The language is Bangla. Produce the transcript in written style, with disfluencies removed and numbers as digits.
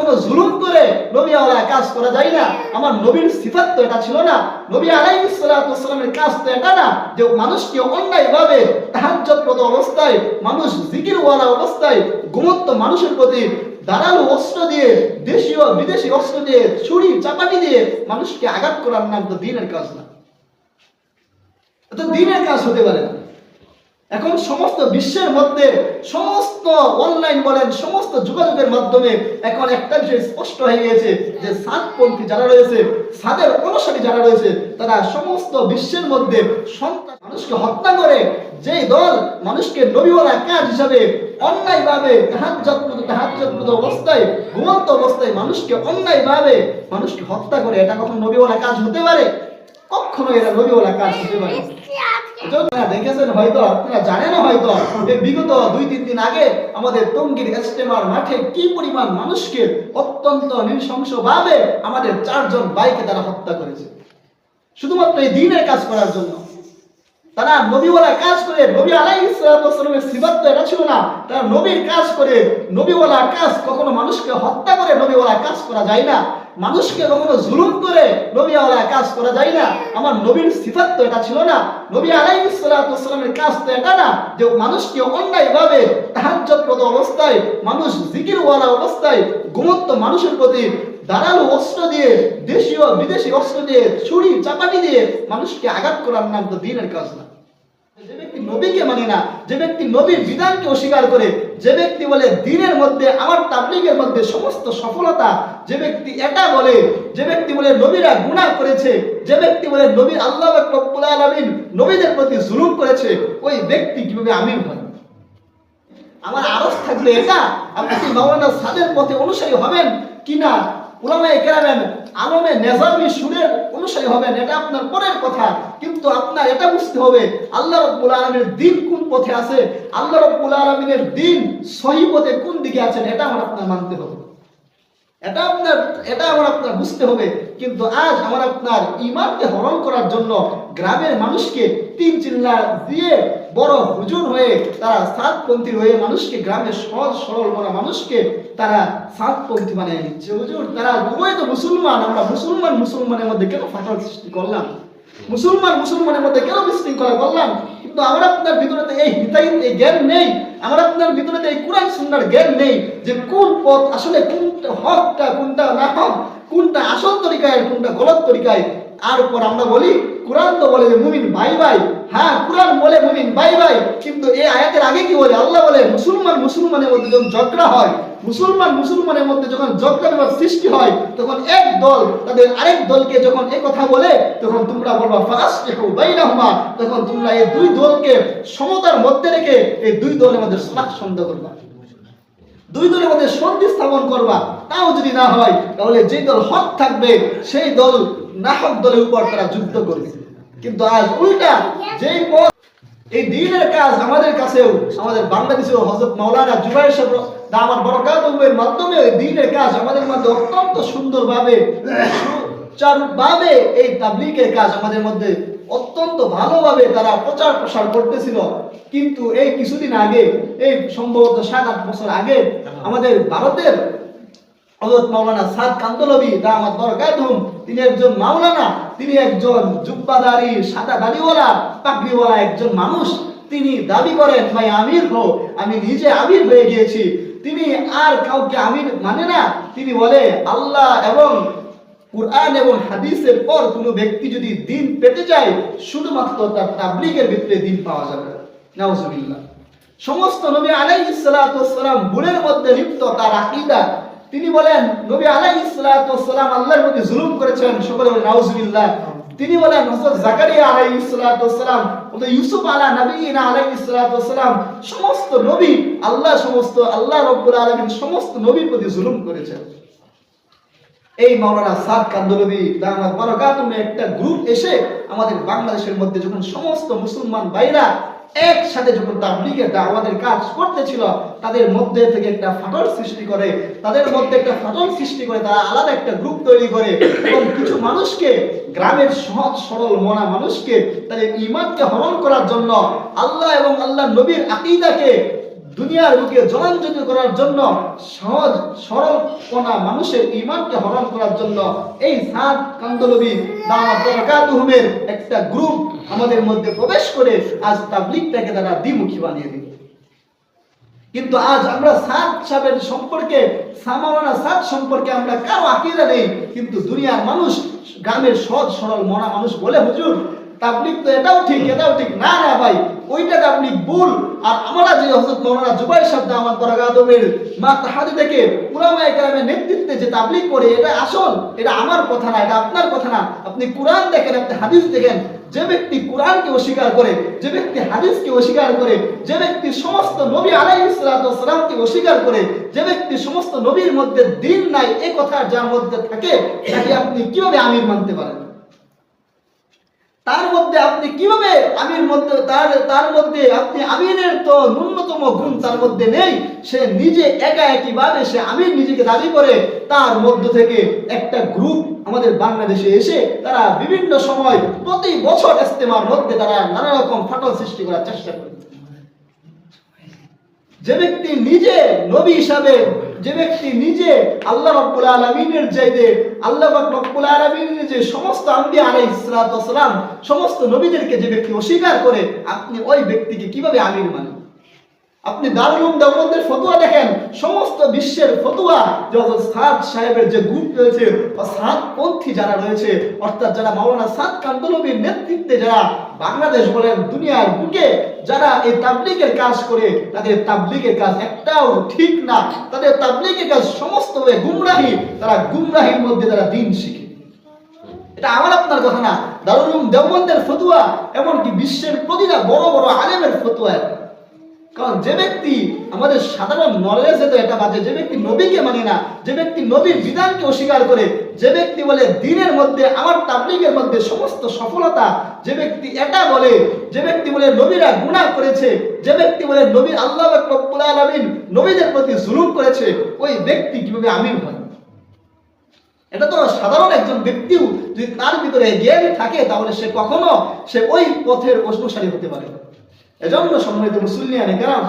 কখনো জুলুম করে নবী আলাইহিস কাজ করা যায় না। আমার নবীর সিফাত তো এটা ছিল না। নবী আলাইহিস সালাতু ওয়াসসালামের কাজ তো এটা না যে মানুষকে অন্যায়ভাবে তাহাজ্জুদরত অবস্থায়, মানুষ জিকিরওয়ালা অবস্থায় ঘুমন্ত মানুষের প্রতি ধারালো অস্ত্র দিয়ে, দেশীয় বিদেশি অস্ত্র দিয়ে, ছুরি চাপাতি দিয়ে মানুষকে আঘাত করার নাম তো দ্বীনের কাজ না। এটা দ্বীনের কাজ হতে পারে না। এখন সমস্ত বিশ্বের মধ্যে সমস্ত অনলাইন বলেন, সমস্ত যোগাযোগের মাধ্যমে এখন একটা বিষয় স্পষ্ট হয়ে গিয়েছে যে সাদপন্থী যারা রয়েছে, সাদের অনুসারী যারা রয়েছে, তারা সমস্ত বিশ্বের মধ্যে সন্ত্রাস, মানুষকে হত্যা করে, যেই দল মানুষকে নবীওয়ালা কাজ হিসাবে অন্যায়ভাবে তাহাজ্জুদ অবস্থায়, ঘুমন্ত অবস্থায় মানুষকে অন্যায়ভাবে মানুষকে হত্যা করে, এটা কখন নবীওয়ালা কাজ হতে পারে? কখনো এটা নবীওয়ালা কাজ হতে পারে। দেখেছেন হয়তো, আপনারা জানেন হয়তো, বিগত 2-3 দিন আগে আমাদের টঙ্গীর ইজতেমার মাঠে কি পরিমাণ মানুষকে অত্যন্ত নৃশংস ভাবে আমাদের 4 জন ভাইকে তারা হত্যা করেছে, শুধুমাত্র এই দ্বীনের কাজ করার জন্য। তারা নবীওয়ালা কাজ করে, নবী আলাইহিস সালাতু ওয়াসসালামের সিফাত তো এটা ছিল না। তারা নবীর কাজ করে, নবীওয়ালা কাজ, কখনো মানুষকে হত্যা করে নবীওয়ালা কাজ করা যায় না। মানুষকে কখনো জুলুম করে নবীওয়ালা কাজ করা যায় না। আমার নবীর সিফাত তো এটা ছিল না। নবী আলাইহিস সালাতু ওয়াসসালামের কাজ তো এটা না যে মানুষকে অন্যায়ভাবে তাহাজ্জুদরত অবস্থায়, মানুষ জিকিরওয়ালা অবস্থায় ঘুমন্ত মানুষের প্রতি ধারালো অস্ত্র দিয়ে, দেশীয় বিদেশি অস্ত্র দিয়ে, ছুরি চাপাতি দিয়ে মানুষকে আঘাত করার নাম তো দ্বীনের কাজ না। যে ব্যক্তি নবীকে মানে না, যে ব্যক্তি নবীর বিধানকে অস্বীকার করে, যে ব্যক্তি বলে দ্বীনের মধ্যে, আমার তাবলীগের মধ্যে সমস্ত সফলতা, যে ব্যক্তি এটা বলে, যে ব্যক্তি বলে নবীরা গুনাহ করেছে, যে ব্যক্তি বলে নবী আল্লাহ রাব্বুল আলামিন নবীদের প্রতি জুলুম করেছে, ওই ব্যক্তি কিভাবে আমির হয়? আমার আরজ থাকলে এটা, আপনি কি মাওলানা সাদের পথে অনুসারী হবেন কিনা, উলামায়ে কেরামের আলমে নেজামি সুরের অনুসারী হবেন, এটা আপনার পরের কথা। কিন্তু আপনার এটা বুঝতে হবে আল্লাহ রাব্বুল আলামিনের দ্বীন কোন পথে আছে, আল্লাহ রাব্বুল আলামিনের দ্বীন সহি পথে কোন দিকে আছেন, এটা আমার আপনার মানতে হবে, এটা আমার আপনার বুঝতে হবে। কিন্তু আজ আমার আপনার ঈমানকে হরণ করার জন্য গ্রামের মানুষকে 3 চিল্লা দিয়ে বড় হুজুর হয়ে তারা সাদপন্থী হয়ে মানুষকে, গ্রামের সহজ সরল বড় মানুষকে তারা সাদপন্থী বানিয়ে নিচ্ছে। হুজুর, তারা উভয় তো মুসলমান, আমরা মুসলমানের মধ্যে কেন ফাটল সৃষ্টি করলাম? মুসলমানের মধ্যে কেন বিশৃঙ্খলা করলাম? কিন্তু আমার আপনার ভিতরে এই হিতাহিত এই জ্ঞান নেই, আমার আপনার ভিতরে এই কোরআন সুন্নাহর জ্ঞান নেই যে কোন পথ আসলে, কোনটা হকটা, কোনটা না হক, কোনটা আসল তরিকায়, কোনটা গলত তরিকায়। আর উপর আমরা বলি কোরআন তো বলে যে মুমিন ভাই ভাই, হ্যাঁ কোরআন বলে মুমিন ভাই ভাই, কিন্তু এই আয়াতের আগে কি বলে? আল্লাহ বলে মুসলমানের মধ্যে যখন ঝগড়া হয়, মুসলমানের মধ্যে যখন ঝগড়া বিবাদ সৃষ্টি হয়, তখন এক দল তাদের আরেক দলকে যখন এই কথা বলে, তখন তোমরা বলবা ফাসলিহু বাইনাহুমা, তখন তোমরা এই 2 দলকে সমতার মধ্যে রেখে এই 2 দলের মধ্যে সুলহ সন্ধি করবা, 2 দলের মধ্যে সন্ধি স্থাপন করবা। তাও যদি না হয়, তাহলে যে দল হক থাকবে সেই দল নাহক দলের উপর তারা যুদ্ধ করবে। কিন্তু আজ উল্টা, যেই পথ, এই দ্বীনের কাজ আমাদের কাছেও, আমাদের বাংলাদেশেও হযরত মাওলানা জুবায়ের সাহেব দামাত বরকাতুহুর মাধ্যমে এই দ্বীনের কাজ আমাদের মধ্যে অত্যন্ত সুন্দরভাবে, সুচারুভাবে এই তাবলীগের কাজ আমাদের মধ্যে অত্যন্ত ভালোভাবে তারা প্রচার প্রসার করতেছিল। কিন্তু এই কিছুদিন আগে, এই সম্ভবত 7-8 বছর আগে, আমাদের ভারতের হযরত মাওলানা সাদ কান্দলভি দামাত বরকাতুহুম, তিনি একজন মাওলানা, তিনি একজন জুব্বাদারি, সাদা দাড়িওয়ালা, পাগড়িওয়ালা একজন মানুষ। তিনি দাবি করেন ভাই আমির হও, আমি নিজে আমির হয়ে গিয়েছি। তিনি আর কাউকে আমির মানে না। তিনি বলে আল্লাহ এবং কুরআন এবং হাদিসের পর কোনো ব্যক্তি যদি দ্বীন পেতে চায়, শুধুমাত্র তার তাবলীগের ভিতরে দ্বীন পাওয়া যাবে। নাউজুবিল্লাহ। সমস্ত নবী আলাইহিস সালাতু ওয়াসসালাম ভুলের মধ্যে লিপ্ত, তার আকীদা। তিনি বলেন নবী আলাইহিস সালাতু ওয়াসসালাম আল্লাহর প্রতি জুলুম করেছেন, সকলে বলেন নাউজুবিল্লাহ। তিনি বলেন হযরত জাকারিয়া আলাইহিস সালাতু ওয়াসসালাম, হযরত ইউসুফ নবীনা আলাইহিস সালাতু ওয়াসসালাম, সমস্ত নবী আল্লাহ রাব্বুল আলামিন সমস্ত নবীর প্রতি জুলুম করেছেন। এই মাওলানা সাদ কান্দলভি দামাত বরকাতুহুম একটা গ্রুপ এসে আমাদের বাংলাদেশের মধ্যে যখন সমস্ত মুসলমান ভাইরা একসাথে যখন তাবলীগের দাওয়াতের কাজ করতেছিল, তাদের মধ্যে থেকে একটা ফাটল সৃষ্টি করে, তারা আলাদা একটা গ্রুপ তৈরি করে এবং কিছু মানুষকে, গ্রামের সহজ সরল মনা মানুষকে তাদের ঈমানকে হরণ করার জন্য, আল্লাহ এবং আল্লাহ নবীর আকীদাকে দুনিয়ার বুকে জলাঞ্জলি করার জন্য, সহজ সরল কোনা মানুষের ঈমানকে হরণ করার জন্য এই সাদ কান্দলবী দাওয়াত বরকাতুহুমের একটা গ্রুপ আমাদের মধ্যে প্রবেশ করে আজ তাবলীগটাকে তারা দ্বিমুখী বানিয়ে দিল। কিন্তু আজ আমরা সাদ সাহেবের সম্পর্কে, সামাওয়ানা সাদ সম্পর্কে আমরা কারো আকীদা নেই, কিন্তু দুনিয়ার মানুষ, গ্রামের সহজ সরল মনা মানুষ বলে, হুজুর তাবলীগ তো এটাও ঠিক এটাও ঠিক। না না ভাই, ওইটা তাবলীগ ভুল। আর আমরা যে হযরত মাওলানা জুবাইর সাহেব দাওয়াত বরকাতুহুমের মাতাহাদি থেকে উলামায়ে কেরামের নেতৃত্বে যে তাবলীগ করে, এটা আসল, এটা আমার কথা না, এটা আপনার কথা না। আপনি কুরআন দেখেন, আপনি হাদিস দেখেন। যে ব্যক্তি কুরআনকে অস্বীকার করে, যে ব্যক্তি হাদিসকে অস্বীকার করে, যে ব্যক্তি সমস্ত নবী আলাইহিস সালাতু ওয়াস সালামকে অস্বীকার করে, যে ব্যক্তি সমস্ত নবীর মধ্যে দ্বীন নাই এই কথা যার মধ্যে থাকে, তাকে আপনি কিভাবে আমির মানতে পারেন? তার মধ্যে আপনি কিভাবে আমির মধ্যে তার মধ্যে আপনি আমিরের তো ন্যূনতম গুণ তার মধ্যে নেই। সে নিজে একা একইভাবে সে আমির নিজেকে দাবি করে। তার মধ্য থেকে একটা গ্রুপ আমাদের বাংলাদেশে এসে তারা বিভিন্ন সময় প্রতি বছর ইজতেমার মধ্যে তারা নানা রকম ফাটল সৃষ্টি করার চেষ্টা করে। যে ব্যক্তি নিজে নবী হিসাবে, যে ব্যক্তি নিজে আল্লাহ রাব্বুল আলামিনের চাইতে, আল্লাহ রাব্বুল আলামিনের যে সমস্ত আম্বিয়া আলাইহিস সালাতু ওয়াস সালাম, সমস্ত নবীদেরকে যে ব্যক্তি অস্বীকার করে, আপনি ওই ব্যক্তিকে কিভাবে আমির মানেন? আপনি দারুল উলুম দেওবন্দের ফতোয়া দেখেন, সমস্ত বিশ্বের ফতোয়া যে সাদ সাহেবের যে গ্রুপ রয়েছে বা সাদ পন্থী যারা রয়েছে, অর্থাৎ যারা মাওলানা সাদ কান্দলবীর নেতৃত্বে যারা বাংলাদেশ বলেন দুনিয়ার বুকে যারা এই তাবলীগের কাজ করে, তাদের তাবলীগের কাজ একটাও ঠিক না। তাদের তাবলীগের কাজ সমস্তভাবে গুমরাহি। তারা গুমরাহির মধ্যে তারা দ্বীন শিখে। এটা আমার আপনার কথা না, দারুল উলুম দেওবন্দের ফতোয়া, এমনকি বিশ্বের প্রতিটা বড় বড় আলেমের ফতোয়া। কারণ যে ব্যক্তি আমাদের সাধারণ নলেজে তো এটা বাজে, যে ব্যক্তি নবীকে মানে না, যে ব্যক্তি নবীর বিধানকে অস্বীকার করে, যে ব্যক্তি বলে দ্বীনের মধ্যে আমার তাবলীগের মধ্যে সমস্ত সফলতা, যে ব্যক্তি এটা বলে, যে ব্যক্তি বলে নবীরা গুনাহ করেছে, যে ব্যক্তি বলে নবী আল্লাহ রাব্বুল আলামিন নবীদের প্রতি জুলুম করেছে, ওই ব্যক্তি কিভাবে আমির হয়? এটা তো সাধারণ একজন ব্যক্তিও যদি তার ভিতরে জ্ঞান থাকে, তাহলে সে কখনো সে ওই পথের অনুসারী হতে পারে। এজন্য সম্মানিত মুসলিয়ানে কেরাম,